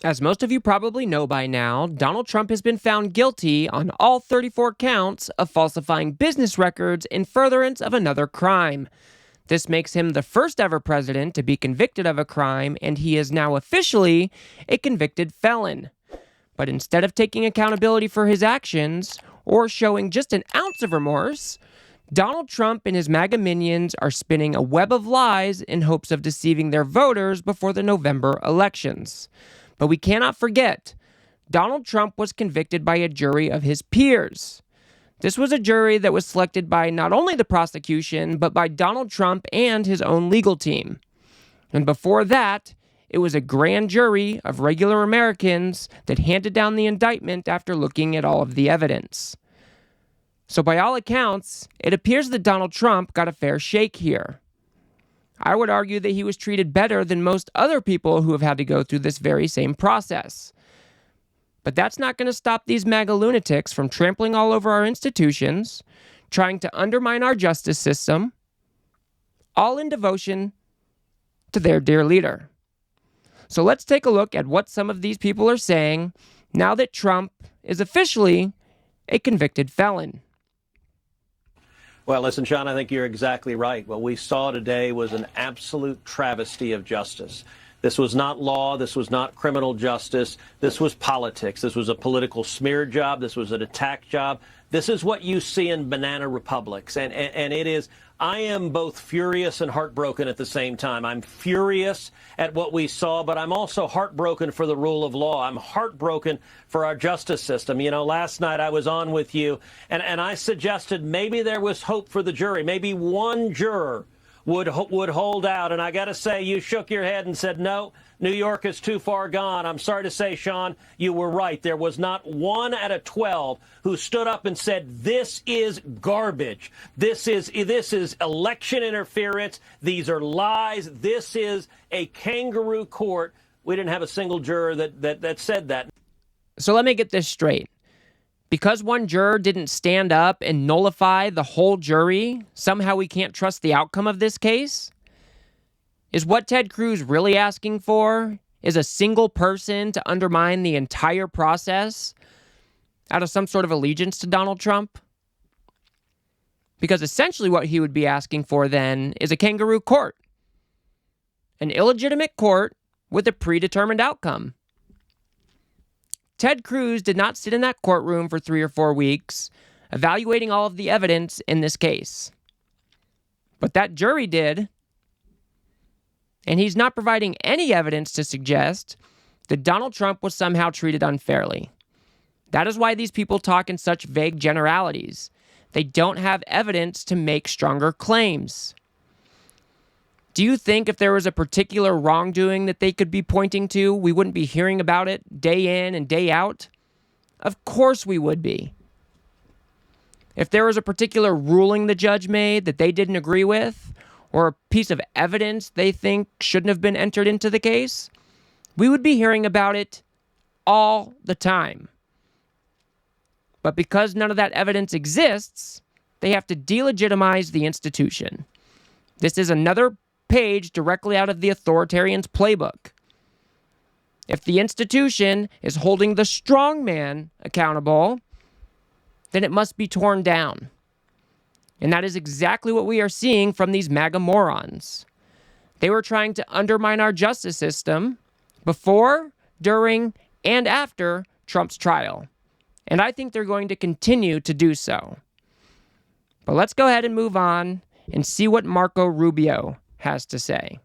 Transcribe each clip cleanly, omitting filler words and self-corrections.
As most of you probably know by now, Donald Trump has been found guilty on all 34 counts of falsifying business records in furtherance of another crime. This makes him the first ever president to be convicted of a crime, and he is now officially a convicted felon. But instead of taking accountability for his actions, or showing just an ounce of remorse, Donald Trump and his MAGA minions are spinning a web of lies in hopes of deceiving their voters before the November elections. But we cannot forget, Donald Trump was convicted by a jury of his peers. This was a jury that was selected by not only the prosecution, but by Donald Trump and his own legal team. And before that, it was a grand jury of regular Americans that handed down the indictment after looking at all of the evidence. So by all accounts, it appears that Donald Trump got a fair shake here. I would argue that he was treated better than most other people who have had to go through this very same process. But that's not going to stop these MAGA lunatics from trampling all over our institutions, trying to undermine our justice system, all in devotion to their dear leader. So let's take a look at what some of these people are saying now that Trump is officially a convicted felon. Well, listen, Sean, I think you're exactly right. What we saw today was an absolute travesty of justice. This was not law. This was not criminal justice. This was politics. This was a political smear job. This was an attack job. This is what you see in banana republics. And it is, I am both furious and heartbroken at the same time. I'm furious at what we saw, but I'm also heartbroken for the rule of law. I'm heartbroken for our justice system. You know, last night I was on with you, and I suggested maybe there was hope for the jury. Maybe one juror would hold out. And I got to say, you shook your head and said, no, New York is too far gone. I'm sorry to say, Sean, you were right. There was not 1 out of 12 who stood up and said, this is garbage. This is election interference. These are lies. This is a kangaroo court. We didn't have a single juror that said that. So let me get this straight. Because one juror didn't stand up and nullify the whole jury, somehow we can't trust the outcome of this case? Is what Ted Cruz really asking for is a single person to undermine the entire process out of some sort of allegiance to Donald Trump? Because essentially what he would be asking for then is a kangaroo court. An illegitimate court with a predetermined outcome. Ted Cruz did not sit in that courtroom for 3 or 4 weeks, evaluating all of the evidence in this case. But that jury did, and he's not providing any evidence to suggest that Donald Trump was somehow treated unfairly. That is why these people talk in such vague generalities. They don't have evidence to make stronger claims. Do you think if there was a particular wrongdoing that they could be pointing to, we wouldn't be hearing about it day in and day out? Of course we would be. If there was a particular ruling the judge made that they didn't agree with, or a piece of evidence they think shouldn't have been entered into the case, we would be hearing about it all the time. But because none of that evidence exists, they have to delegitimize the institution. This is another page directly out of the authoritarian's playbook. If the institution is holding the strong man accountable, then it must be torn down. And that is exactly what we are seeing from these MAGA morons. They were trying to undermine our justice system before, during, and after Trump's trial. And I think they're going to continue to do so. But let's go ahead and move on and see what Marco Rubio has to say.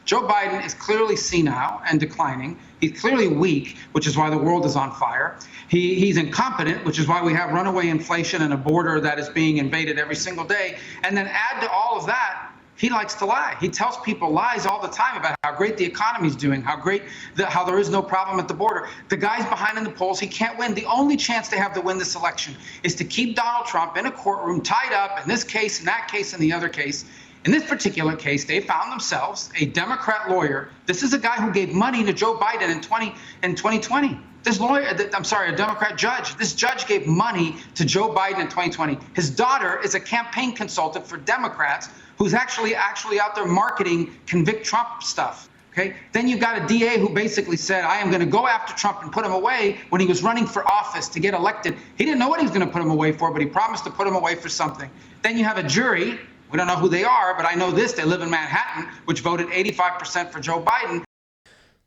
Joe Biden is clearly senile and declining. He's clearly weak, which is why the world is on fire. He's incompetent, which is why we have runaway inflation and a border that is being invaded every single day. And then add to all of that, he likes to lie. He tells people lies all the time about how great the economy's doing, how there is no problem at the border. The guy's behind in the polls. He can't win. The only chance they have to win this election is to keep Donald Trump in a courtroom tied up in this case, in that case, and the other case. In this particular case, they found themselves a Democrat lawyer. This is a guy who gave money to Joe Biden in 2020. This lawyer, a Democrat judge. This judge gave money to Joe Biden in 2020. His daughter is a campaign consultant for Democrats who's actually out there marketing convict Trump stuff. Okay? Then you've got a DA who basically said, I am going to go after Trump and put him away when he was running for office to get elected. He didn't know what he was going to put him away for, but he promised to put him away for something. Then you have a jury. We don't know who they are, but I know this. They live in Manhattan, which voted 85% for Joe Biden.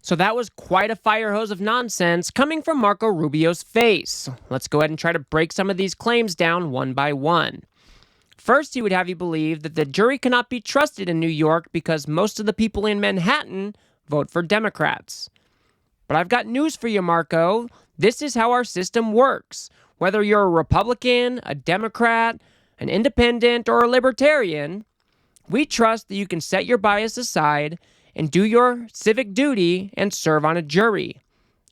So that was quite a fire hose of nonsense coming from Marco Rubio's face. Let's go ahead and try to break some of these claims down one by one. First, he would have you believe that the jury cannot be trusted in New York because most of the people in Manhattan vote for Democrats. But I've got news for you, Marco. This is how our system works. Whether you're a Republican, a Democrat, an independent, or a libertarian, we trust that you can set your bias aside and do your civic duty and serve on a jury.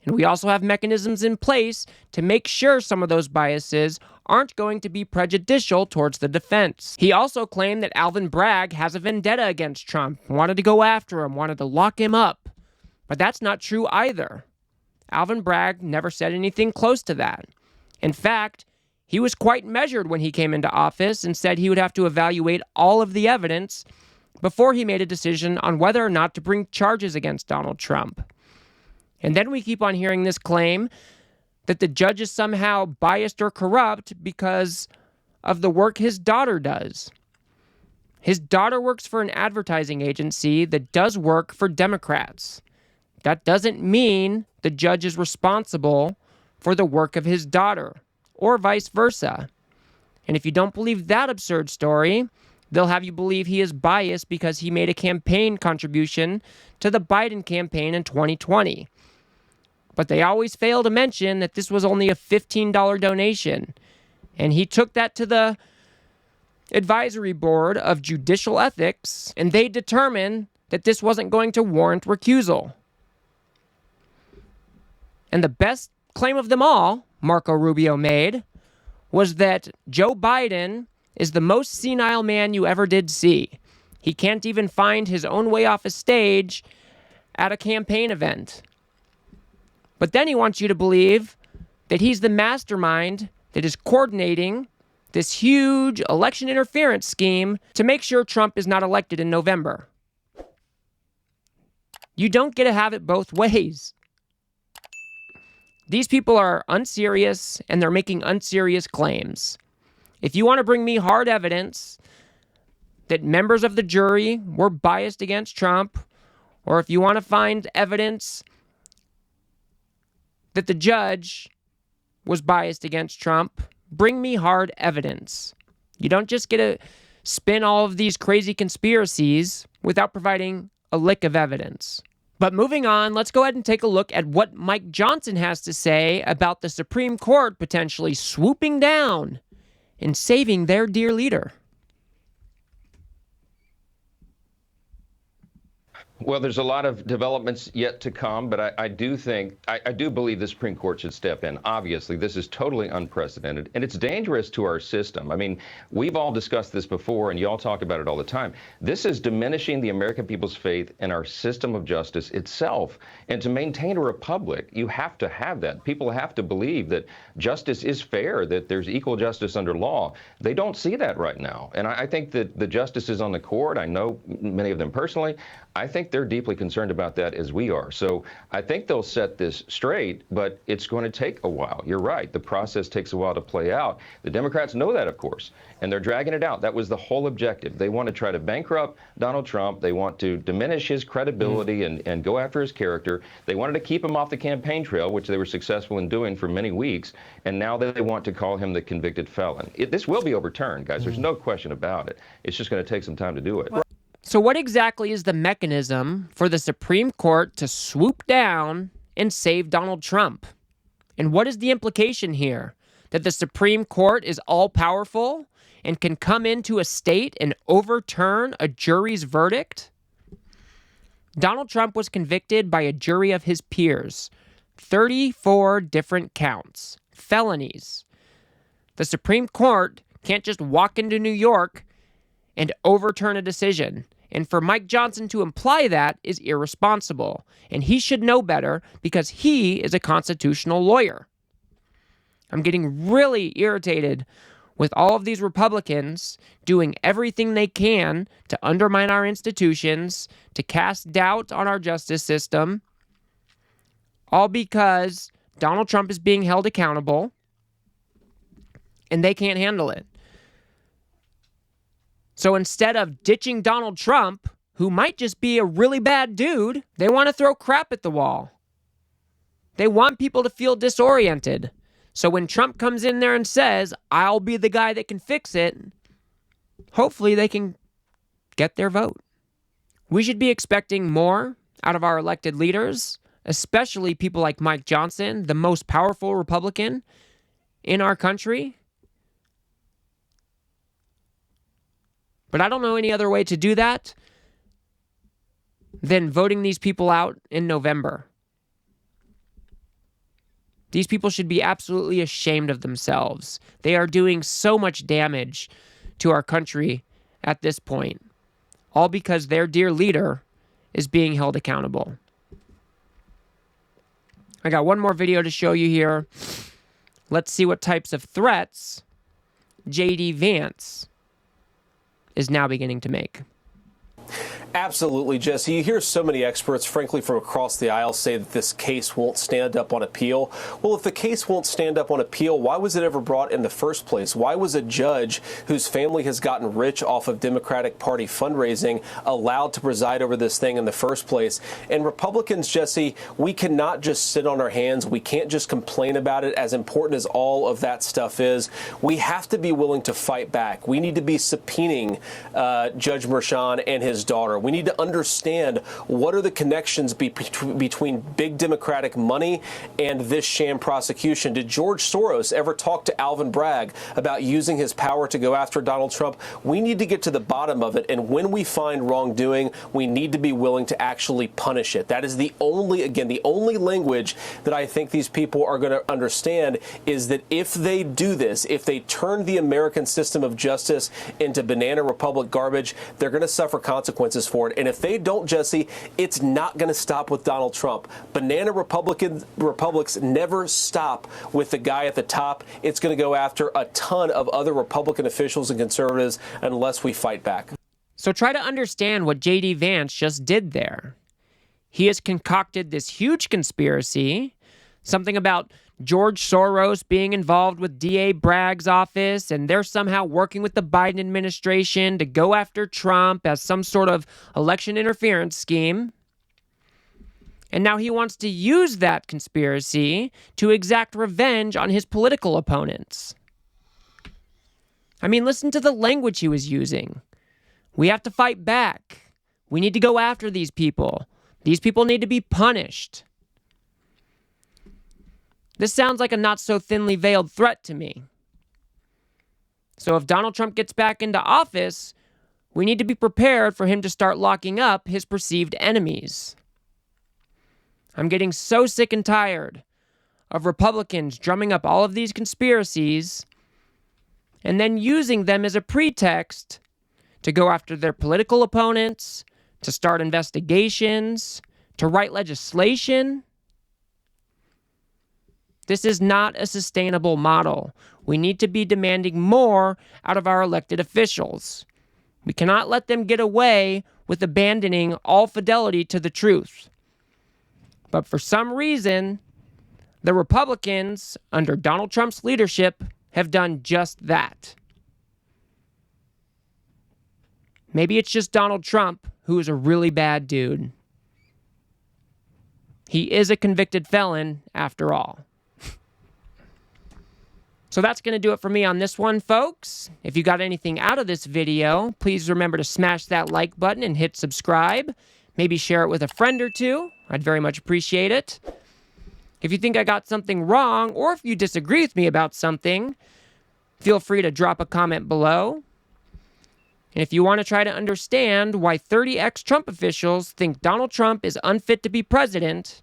And we also have mechanisms in place to make sure some of those biases aren't going to be prejudicial towards the defense. He also claimed that Alvin Bragg has a vendetta against Trump, wanted to go after him, wanted to lock him up. But that's not true either. Alvin Bragg never said anything close to that. In fact, he was quite measured when he came into office and said he would have to evaluate all of the evidence before he made a decision on whether or not to bring charges against Donald Trump. And then we keep on hearing this claim that the judge is somehow biased or corrupt because of the work his daughter does. His daughter works for an advertising agency that does work for Democrats. That doesn't mean the judge is responsible for the work of his daughter, or vice versa. And if you don't believe that absurd story, they'll have you believe he is biased because he made a campaign contribution to the Biden campaign in 2020. But they always fail to mention that this was only a $15 donation. And he took that to the advisory board of judicial ethics, and they determined that this wasn't going to warrant recusal. And the best claim of them all, Marco Rubio made, was that Joe Biden is the most senile man you ever did see. He can't even find his own way off a stage at a campaign event. But then he wants you to believe that he's the mastermind that is coordinating this huge election interference scheme to make sure Trump is not elected in November. You don't get to have it both ways. These people are unserious and they're making unserious claims. If you want to bring me hard evidence that members of the jury were biased against Trump, or if you want to find evidence that the judge was biased against Trump, bring me hard evidence. You don't just get to spin all of these crazy conspiracies without providing a lick of evidence. But moving on, let's go ahead and take a look at what Mike Johnson has to say about the Supreme Court potentially swooping down and saving their dear leader. Well, there's a lot of developments yet to come, but I do believe the Supreme Court should step in. Obviously, this is totally unprecedented, and it's dangerous to our system. I mean, we've all discussed this before, and you all talk about it all the time. This is diminishing the American people's faith in our system of justice itself. And to maintain a republic, you have to have that. People have to believe that justice is fair, that there's equal justice under law. They don't see that right now. And I think that the justices on the court, I know many of them personally, I think they're deeply concerned about that as we are. So I think they'll set this straight, but it's going to take a while. You're right. The process takes a while to play out. The Democrats know that, of course, and they're dragging it out. That was the whole objective. They want to try to bankrupt Donald Trump. They want to diminish his credibility and go after his character. They wanted to keep him off the campaign trail, which they were successful in doing for many weeks. And now they want to call him the convicted felon. This will be overturned, guys. There's no question about it. It's just going to take some time to do it. So what exactly is the mechanism for the Supreme Court to swoop down and save Donald Trump? And what is the implication here? That the Supreme Court is all-powerful and can come into a state and overturn a jury's verdict? Donald Trump was convicted by a jury of his peers. 34 different counts. Felonies. The Supreme Court can't just walk into New York and overturn a decision. And for Mike Johnson to imply that is irresponsible. And he should know better because he is a constitutional lawyer. I'm getting really irritated with all of these Republicans doing everything they can to undermine our institutions, to cast doubt on our justice system, all because Donald Trump is being held accountable and they can't handle it. So instead of ditching Donald Trump, who might just be a really bad dude, they want to throw crap at the wall. They want people to feel disoriented. So when Trump comes in there and says, I'll be the guy that can fix it, hopefully they can get their vote. We should be expecting more out of our elected leaders, especially people like Mike Johnson, the most powerful Republican in our country. But I don't know any other way to do that than voting these people out in November. These people should be absolutely ashamed of themselves. They are doing so much damage to our country at this point, all because their dear leader is being held accountable. I got one more video to show you here. Let's see what types of threats J.D. Vance is now beginning to make. Absolutely, Jesse. You hear so many experts, frankly, from across the aisle say that this case won't stand up on appeal. Well, if the case won't stand up on appeal, why was it ever brought in the first place? Why was a judge whose family has gotten rich off of Democratic Party fundraising allowed to preside over this thing in the first place? And Republicans, Jesse, we cannot just sit on our hands. We can't just complain about it, as important as all of that stuff is. We have to be willing to fight back. We need to be subpoenaing Judge Merchan and his daughter. We need to understand what are the connections between big Democratic money and this sham prosecution. Did George Soros ever talk to Alvin Bragg about using his power to go after Donald Trump? We need to get to the bottom of it, and when we find wrongdoing, we need to be willing to actually punish it. That is the only language that I think these people are going to understand, is that if they do this, if they turn the American system of justice into banana republic garbage, they're going to suffer consequences for it. And if they don't, Jesse, it's not going to stop with Donald Trump. Banana republics never stop with the guy at the top. It's going to go after a ton of other Republican officials and conservatives unless we fight back. So try to understand what J.D. Vance just did there. He has concocted this huge conspiracy, something about George Soros being involved with D.A. Bragg's office, and they're somehow working with the Biden administration to go after Trump as some sort of election interference scheme. And now he wants to use that conspiracy to exact revenge on his political opponents. I mean, listen to the language he was using. We have to fight back. We need to go after these people. These people need to be punished. This sounds like a not so thinly veiled threat to me. So if Donald Trump gets back into office, we need to be prepared for him to start locking up his perceived enemies. I'm getting so sick and tired of Republicans drumming up all of these conspiracies and then using them as a pretext to go after their political opponents, to start investigations, to write legislation. This is not a sustainable model. We need to be demanding more out of our elected officials. We cannot let them get away with abandoning all fidelity to the truth. But for some reason, the Republicans, under Donald Trump's leadership, have done just that. Maybe it's just Donald Trump, who is a really bad dude. He is a convicted felon, after all. So that's going to do it for me on this one, folks. If you got anything out of this video, please remember to smash that like button and hit subscribe. Maybe share it with a friend or two. I'd very much appreciate it. If you think I got something wrong, or if you disagree with me about something, feel free to drop a comment below. And if you want to try to understand why 30 ex-Trump officials think Donald Trump is unfit to be president,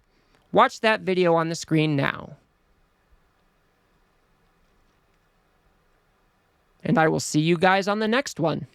watch that video on the screen now. And I will see you guys on the next one.